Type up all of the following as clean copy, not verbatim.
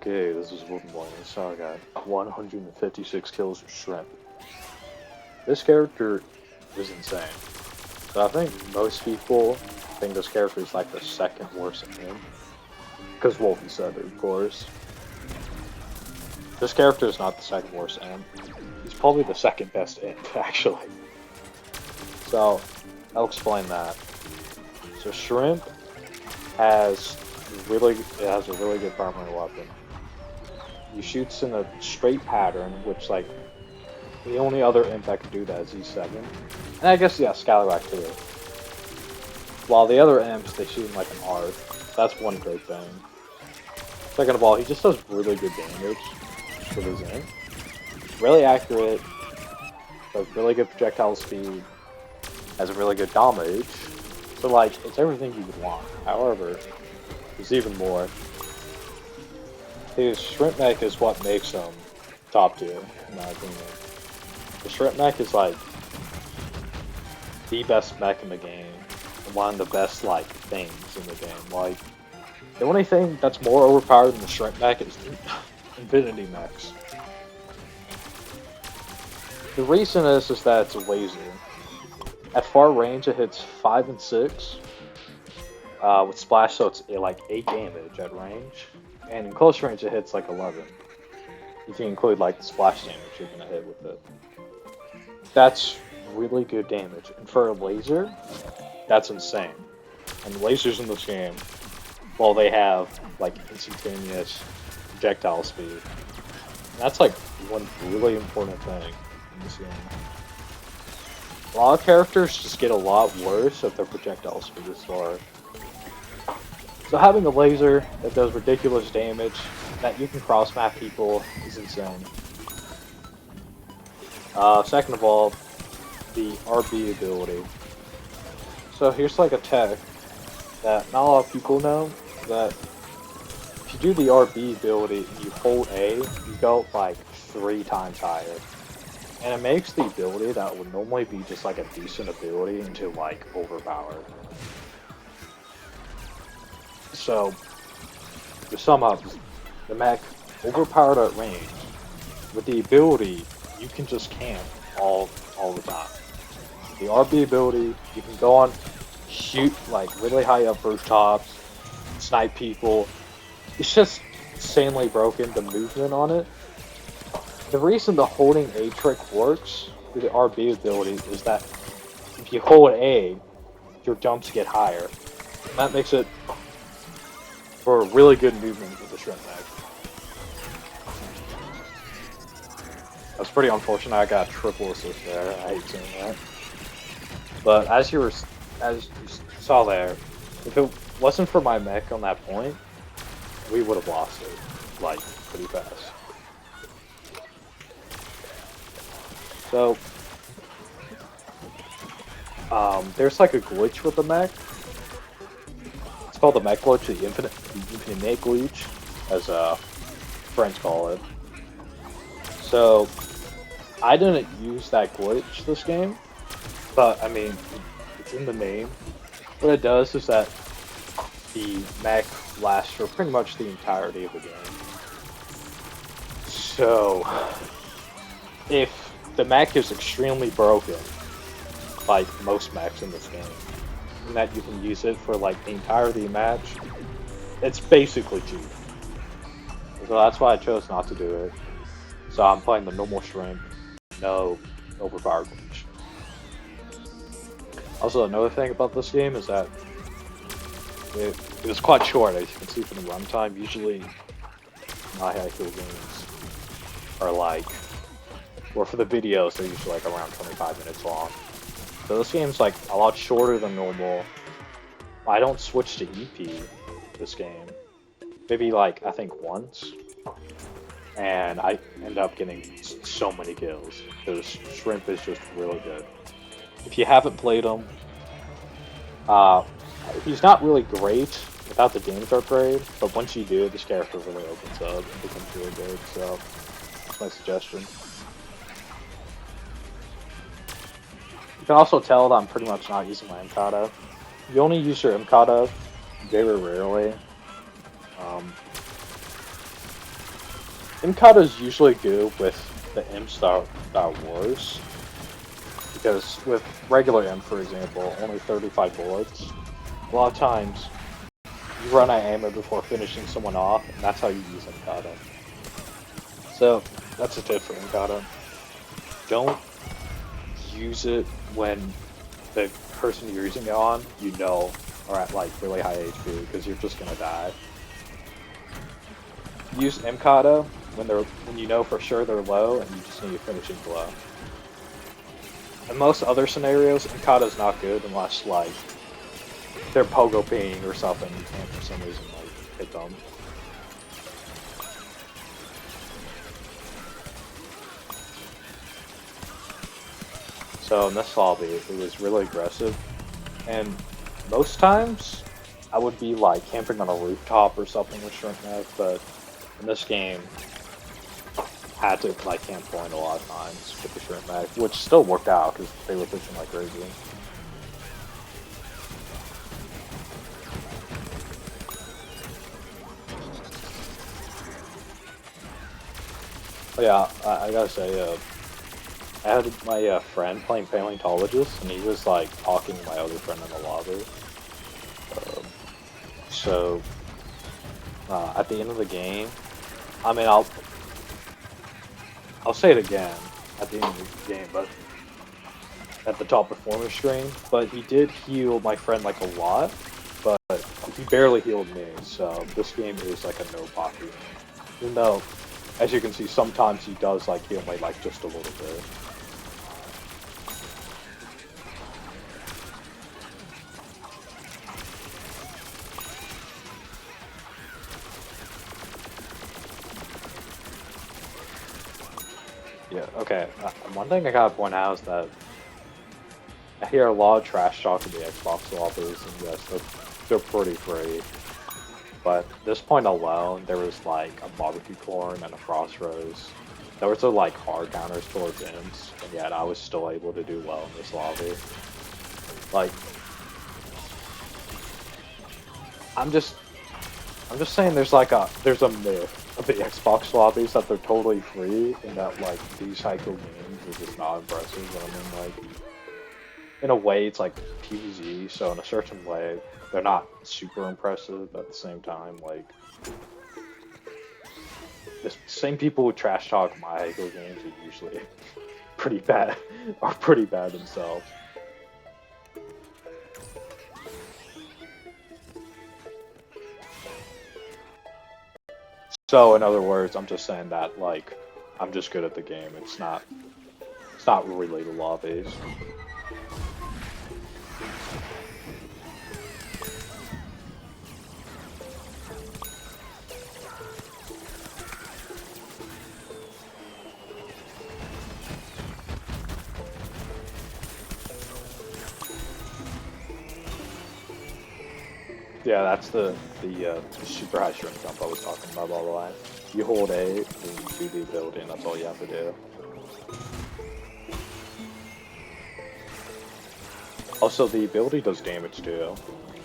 Okay, this is Whippingboy. So I got 156 kills with Shrimp. This character is insane. So I think most people think this character is like the second worst in him. Because Wolfie said it, of course. This character is not the second worst imp. He's probably the second best imp, actually. So, I'll explain that. So Shrimp has a really good primary weapon. He shoots in a straight pattern, which like the only other imp that can do that is E7. And I guess yeah, Scalawack too. While the other imps they shoot in like an arc. That's one great thing. Second of all, he just does really good damage with his imp. Really accurate, does really good projectile speed, has a really good damage. So like, it's everything you would want. However, there's even more. His Shrimp Mech is what makes him top tier, in my opinion. The Shrimp Mech is like the best mech in the game, and one of the best like things in the game. Like, the only thing that's more overpowered than the Shrimp Mech is Infinity Mechs. The reason is that it's a laser. At far range, it hits 5 and 6 with splash, so it's like 8 damage at range, and in close range, it hits like 11. If you include like the splash damage you're gonna hit with it, that's really good damage. And for a laser, that's insane. And lasers in this game, well, they have like instantaneous projectile speed. And that's like one really important thing in this game. A lot of characters just get a lot worse if their projectile speed is slower. So having a laser that does ridiculous damage, that you can cross-map people, is insane. Second of all, the RB ability. So here's like a tech that not a lot of people know, that if you do the RB ability and you hold A, you go like 3 times higher. And it makes the ability that would normally be just like a decent ability into like overpowered. So, to sum up, the mech overpowered at range. With the ability, you can just camp all the time. The RB ability, you can go on, shoot like really high up rooftops, snipe people. It's just insanely broken, the movement on it. The reason the holding A trick works with the RB ability is that if you hold A, your jumps get higher. And that makes it for a really good movement with the Shrimp Mech. That's pretty unfortunate. I got a triple assist there. I hate seeing that. But as you saw there, if it wasn't for my mech on that point, we would have lost it like pretty fast. So, there's like a glitch with the mech. It's called the mech glitch, the infinite mech glitch, as friends call it. So, I didn't use that glitch this game, but I mean, it's in the name. What it does is that the mech lasts for pretty much the entirety of the game. So, if the mech is extremely broken, like most mechs in this game, and that you can use it for like the entirety of the match, it's basically cheap. So that's why I chose not to do it. So I'm playing the normal Shrimp, no overpowered glitch. Also, another thing about this game is that it was quite short, as you can see from the runtime. Usually, my high kill games are like, or for the videos, they're usually like around 25 minutes long. So this game's like a lot shorter than normal. I don't switch to EP this game. Maybe like, I think once. And I end up getting so many kills. Because Shrimp is just really good. If you haven't played him, he's not really great without the damage upgrade. But once you do, this character really opens up and becomes really good. So, that's my suggestion. You can also tell that I'm pretty much not using my Mikado. You only use your Mikado very rarely. Imkata is usually good with the imps that are worse. Because with regular imp, for example, only 35 bullets, a lot of times you run out of ammo before finishing someone off, and that's how you use Imkata. So, that's a tip for Imkata. Don't use it when the person you're using it on, you know, are at like really high HP, because you're just gonna die. Use Imkata when you know for sure they're low and you just need a finishing blow. In most other scenarios, Imkata is not good unless like they're pogo ping or something. You can't for some reason like hit them. So in this lobby, it was really aggressive, and most times I would be like camping on a rooftop or something with shrimp mech, but in this game, I had to like camp point a lot of times with the shrimp mech, which still worked out because they were fishing like crazy. But yeah, I gotta say, I had my friend playing paleontologist, and he was like talking to my other friend in the lobby. So at the end of the game, I mean, I'll say it again at the end of the game, but at the top performance screen. But he did heal my friend like a lot, but he barely healed me. So this game is like a no poppy. Even though, as you can see, sometimes he does like heal me like just a little bit. Yeah, okay. One thing I gotta point out is that I hear a lot of trash talk in the Xbox lobbies, and yes, they're pretty free. But at this point alone, there was like a barbecue corn and a frost rose. There was like hard counters towards imps, and yet I was still able to do well in this lobby. Like, I'm just saying there's a myth of the Xbox lobbies that they're totally free and that like these hyper games are just not impressive. But I mean, like, in a way it's like PVZ, so in a certain way they're not super impressive, but at the same time, like, the same people who trash talk my hyper games are usually pretty bad themselves. So in other words, I'm just saying that like I'm just good at the game. It's not really the lobbies. Yeah, that's the super high shrimp jump I was talking about, by the way. You hold A, and do the ability, and that's all you have to do. Also, the ability does damage too.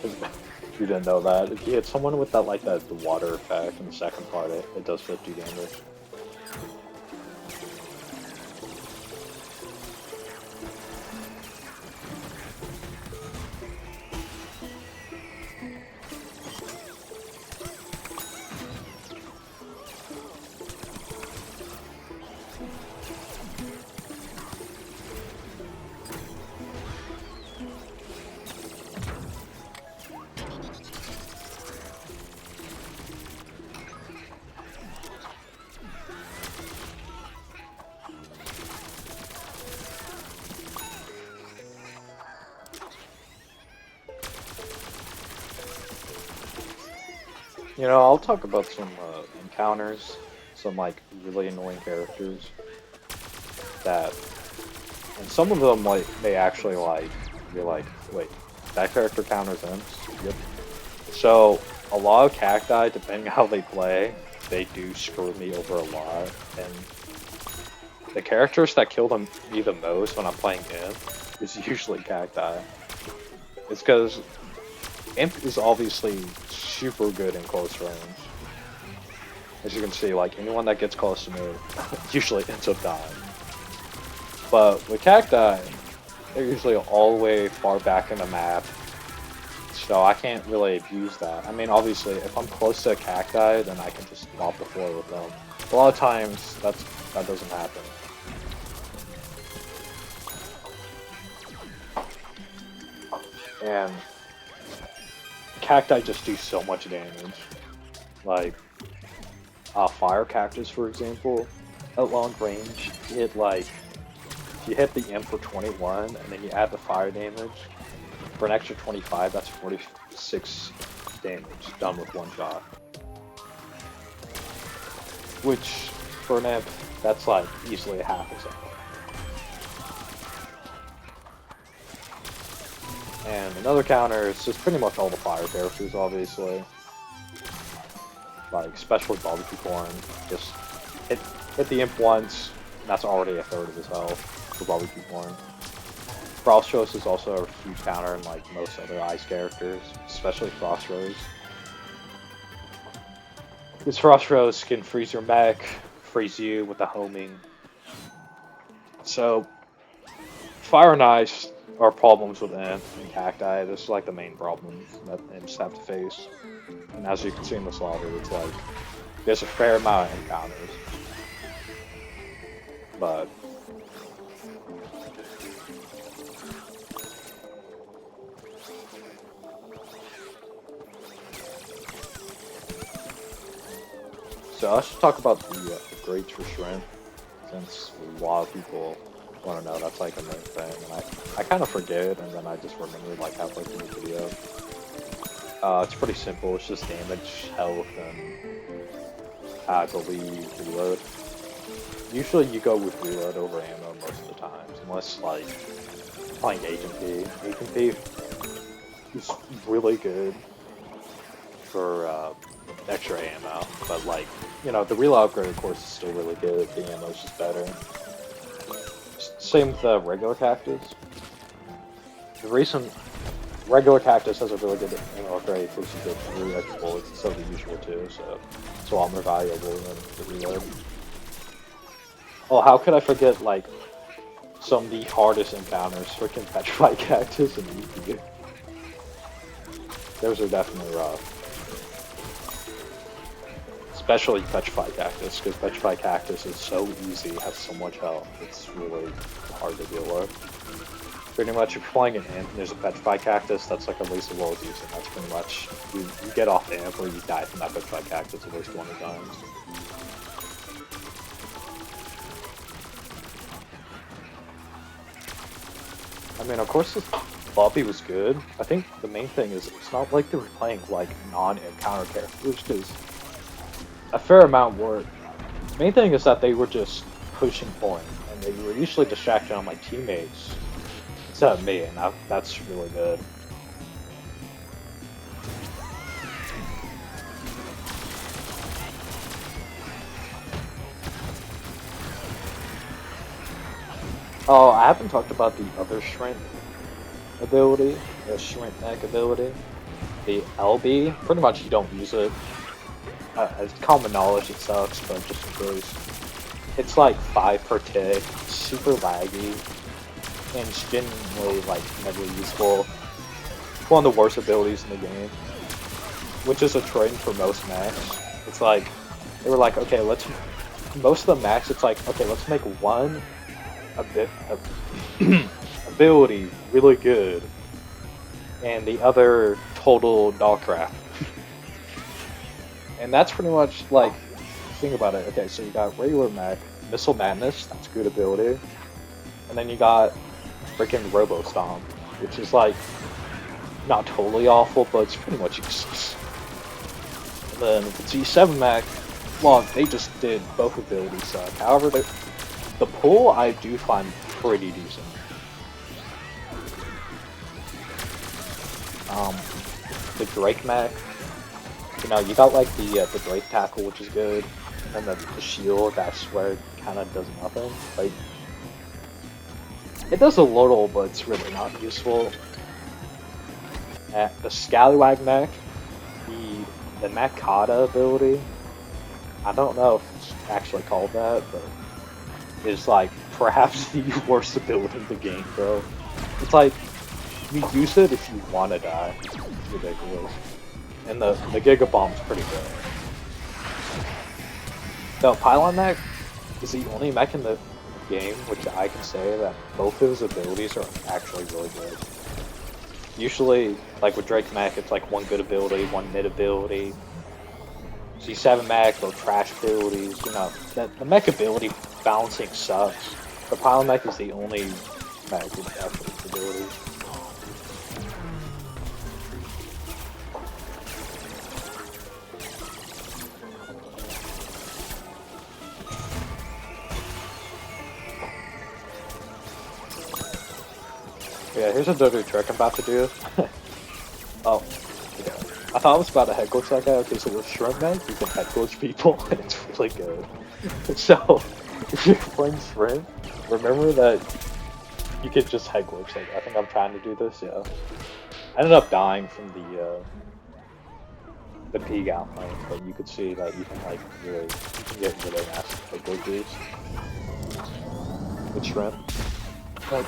If you didn't know that, if you hit someone with that the water effect in the second part, it does 50 damage. You know, I'll talk about some encounters, some like really annoying characters that, and some of them like they actually like you're like, wait, that character counters imps? Yep. So a lot of cacti, depending on how they play, they do screw me over a lot, and the characters that kill me the most when I'm playing imp is usually cacti. It's because imp is obviously super good in close range. As you can see, like anyone that gets close to me usually ends up dying. But with cacti, they're usually all the way far back in the map, so I can't really abuse that. I mean, obviously, if I'm close to a cacti, then I can just mop the floor with them. A lot of times, that doesn't happen. And cacti just do so much damage. Like, fire cactus, for example, at long range, you hit like, if you hit the imp for 21, and then you add the fire damage, for an extra 25, that's 46 damage done with one shot. Which, for an imp, that's like easily a half a second. And another counter is just pretty much all the fire characters, obviously. Like, especially barbecue corn, just hit the imp once, and that's already a third of his health for barbecue corn. Frost Rose is also a huge counter in like most other ice characters, especially Frost Rose. This Frost Rose can freeze your mech, freeze you with the homing. So, fire and ice are problems with imp and cacti. This is like the main problems that imps have to face. And as you can see in this lobby, it's like there's a fair amount of encounters. But so I should talk about the upgrades for shrimp, since a lot of people want to know. That's like a main thing, and I kind of forget, and then I just remember like halfway through the video. It's pretty simple. It's just damage, health, and I believe reload. Usually you go with reload over ammo most of the times, unless like playing Agent P. Agent P is really good for extra ammo, but like, you know, the reload upgrade of course is still really good. The ammo is just better. Same with the regular cactus. The recent regular cactus has a really good ammo upgrade for some good really extra bullets instead of the usual too, so it's a lot more valuable than the reload. Oh, how could I forget like some of the hardest encounters? Freaking petrified cactus and EP. Those are definitely rough. Especially petrified cactus, because petrified cactus is so easy, has so much health. It's really hard to deal with. Pretty much, if you're playing an imp and there's a petrified cactus, that's like a waste of world use, and that's pretty much you get off the imp or you die from that petrified cactus at least 20 times. I mean, of course, this lobby was good. I think the main thing is it's not like they were playing like non-encounter characters, because a fair amount were. The main thing is that they were just pushing point, and they were usually distracted on my teammates instead of me, and that's really good. Oh, I haven't talked about the other shrink ability, the shrink mech ability, the LB. Pretty much you don't use it. It's common knowledge, it sucks, but just in case. It's like 5 per tick, super laggy, and it's genuinely like never useful. It's one of the worst abilities in the game, which is a trend for most mechs. It's like, they were like, okay, most of the mechs, it's like, okay, let's make one ability really good, and the other total dog crap. And that's pretty much like, think about it. Okay, so you got regular mech, Missile Madness, that's a good ability, and then you got freaking Robo Stomp, which is like not totally awful, but it's pretty much useless. And then with the G7 mech, well, they just did both abilities suck. However, the pull I do find pretty decent. The Drake mech, you know, you got like the Drake tackle, which is good, and the shield, I swear, kind of does nothing. Like, it does a little, but it's really not useful. The Scallywag mech, the Mech Kata ability, I don't know if it's actually called that, but it's like perhaps the worst ability in the game, bro. It's like you use it if you want to die. It's ridiculous. And the Giga Bomb's pretty good. The Pylon Mech is the only mech in the game which I can say that both of his abilities are actually really good. Usually, like with Drake Mech, it's like one good ability, one mid ability. G7 Mech, they're trash abilities, you know. The mech ability balancing sucks. The Pylon Mech is the only mech with actual abilities. Yeah, here's a dirty trick I'm about to do. Oh, yeah. I thought I was about to head glitch that guy. Okay, so with Shrimp Mech, you can head glitch people, and it's really good. So, if you're playing Shrimp, remember that you can just head glitch. Like, I think I'm trying to do this, yeah. I ended up dying from the P outline, but you could see that you can, like, really, you can get really nasty head glitches with Shrimp. Like,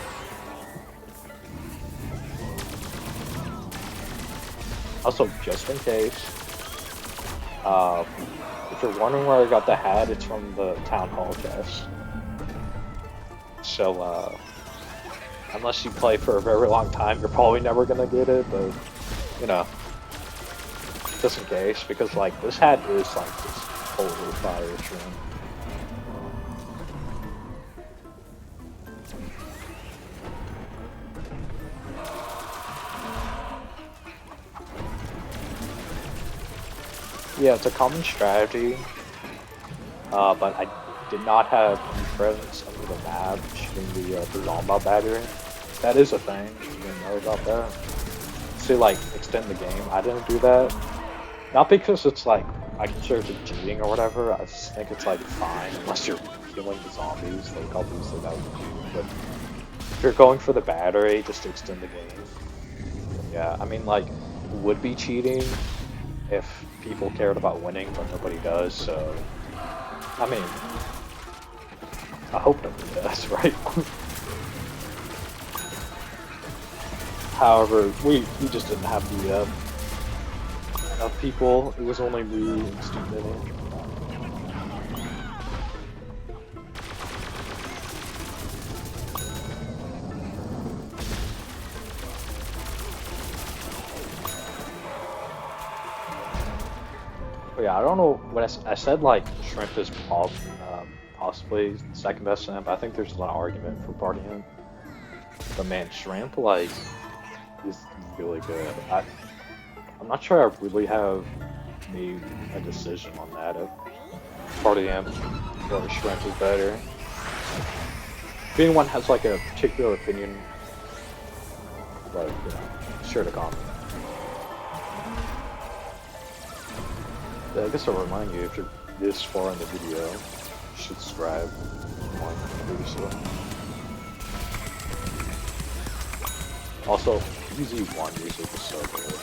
also, just in case, if you're wondering where I got the hat, it's from the Town Hall chest. So, unless you play for a very long time, you're probably never gonna get it, but, you know, just in case, because, like, this hat is, like, this totally fire shrimp. Yeah, it's a common strategy, but I did not have any presence under the map shooting the Zomba battery. That is a thing, you didn't know about that. To, like, extend the game, I didn't do that. Not because it's, like, I consider it cheating or whatever, I just think it's, like, fine, unless you're killing the zombies, like, obviously that would be cheating, but if you're going for the battery just to extend the game, yeah, I mean, like, it would be cheating if people cared about winning, but nobody does, so, I mean, I hope nobody does, right? However, we just didn't have the enough people, it was only me and Steve. But yeah, I don't know what I said. Like Shrimp is possibly second best imp. I think there's an argument for Party Imp. But man, Shrimp like is really good. I'm not sure I really have made a decision on that. If Party Imp or Shrimp is better. If anyone has like a particular opinion, like you know, sure to comment. I guess I'll remind you, if you're this far in the video, you should subscribe. Also, PVZ music is so good.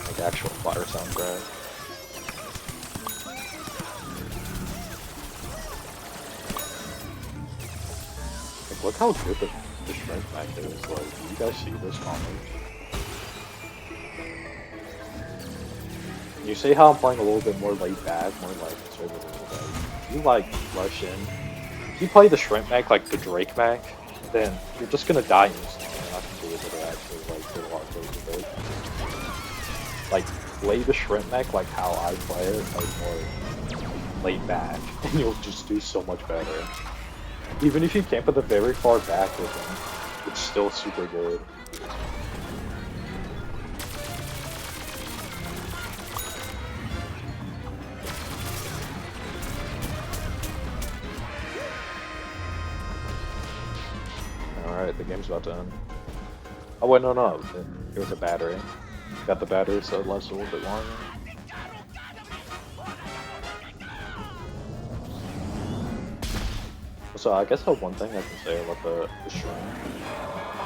Like actual fire soundtrack. Like, look how good the Shrimp back is. Like, do you guys see this comment? You see how I'm playing a little bit more laid back, more like conservative. Like, you like rush in. If you play the Shrimp mech, like the Drake mech, then you're just gonna die instantly. You're not gonna be able to actually like get a lot closer to it. Like play the Shrimp mech like how I play it, like more laid back, and you'll just do so much better. Even if you camp at the very far back with him, it's still super good. Alright, the game's about to end. Oh wait, no. It was a battery. Got the battery, so it lasts a little bit longer. So I guess the one thing I can say about the Shrimp,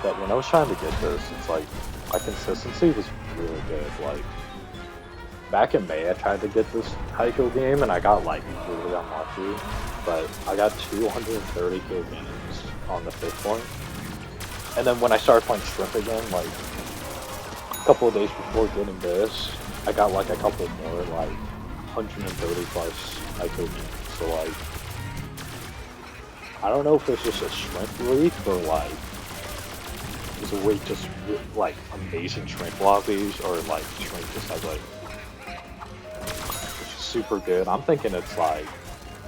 that when I was trying to get this, it's like, my consistency was really good. Like, back in May, I tried to get this high kill game, and I got like really unlucky. But I got 230 kill games on the 5th one. And then when I started playing Shrimp again, like a couple of days before getting this, I got like a couple more, like 130 plus high kill games. So like, I don't know if it's just a Shrimp leak or like, is it really just like amazing Shrimp lobbies, or like Shrimp just has like super good. I'm thinking it's like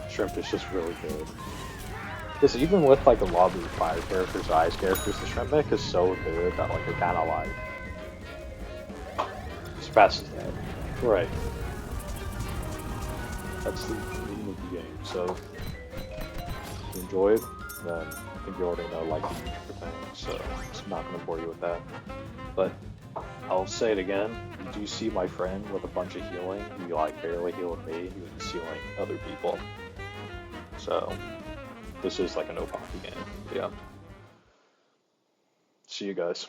Shrimp is just really good. Because even with like a lot of the fire characters, ice characters, the Shrimp mech is so good that like it kind of like surpasses that. Right. That's the meaning of the game. So if you enjoyed, then I think you already know like the usual thing. So I'm not gonna bore you with that. But I'll say it again. You do see my friend with a bunch of healing. He like barely healed me. He was healing other people. So this is like a no poppy game. Yeah. See you guys.